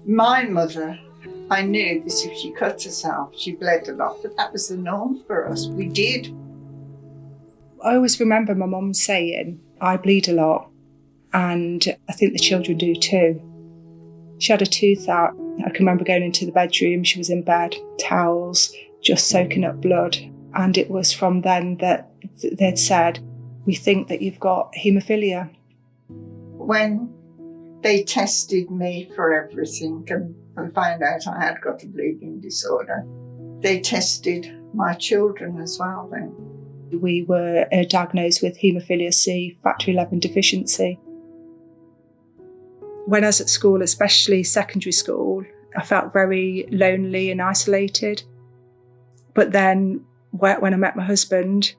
My mother, I knew that if she cut herself, she bled a lot, but that was the norm for us. We did. I always remember my mum saying, I bleed a lot, and I think the children do too. She had a tooth out. I can remember going into the bedroom, she was in bed, towels, just soaking up blood. And it was from then that they'd said, we think that you've got haemophilia. When they tested me for everything and found out I had got a bleeding disorder, they tested my children as well then. We were diagnosed with Hämophilie C, Factor 11 deficiency. When I was at school, especially secondary school, I felt very lonely and isolated. But then when I met my husband,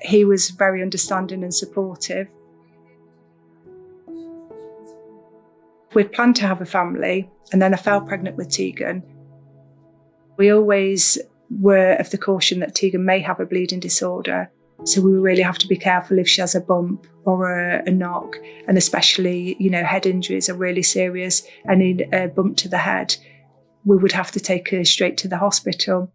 he was very understanding and supportive. We'd planned to have a family, and then I fell pregnant with Tegan. We always were of the caution that Tegan may have a bleeding disorder, so we really have to be careful if she has a bump or a knock, and especially, head injuries are really serious. Any bump to the head, we would have to take her straight to the hospital.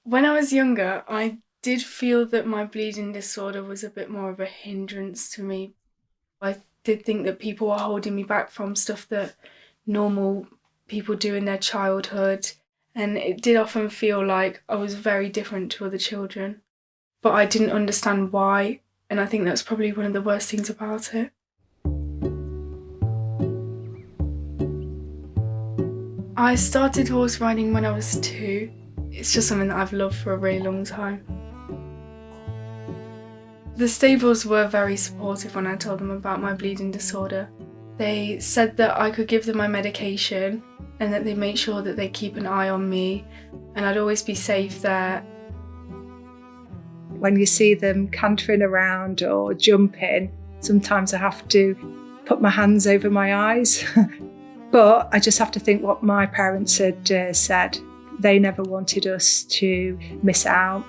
When I was younger, I did feel that my bleeding disorder was a bit more of a hindrance to me. I did think that people were holding me back from stuff that normal people do in their childhood. And it did often feel like I was very different to other children. But I didn't understand why. And I think that's probably one of the worst things about it. I started horse riding when I was 2. It's just something that I've loved for a really long time. The stables were very supportive when I told them about my bleeding disorder. They said that I could give them my medication and that they make sure that they keep an eye on me and I'd always be safe there. When you see them cantering around or jumping, sometimes I have to put my hands over my eyes. But I just have to think what my parents had said. They never wanted us to miss out.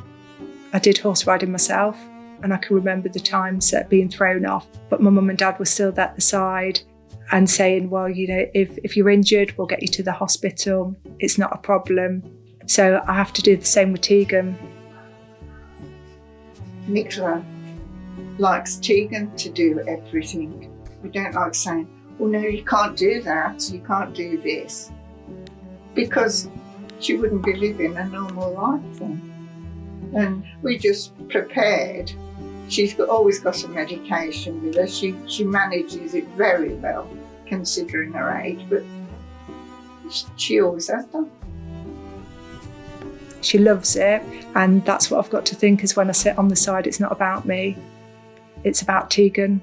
I did horse riding myself, and I can remember the times being thrown off, but my mum and dad were still at the side and saying, well, if you're injured, we'll get you to the hospital. It's not a problem. So I have to do the same with Tegan. Nicola likes Tegan to do everything. We don't like saying, oh no, you can't do that, you can't do this. Because she wouldn't be living a normal life then. And we just prepared. She's always got some medication with her. She manages it very well, considering her age, but she always has done. She loves it, and that's what I've got to think is when I sit on the side, it's not about me, it's about Tegan.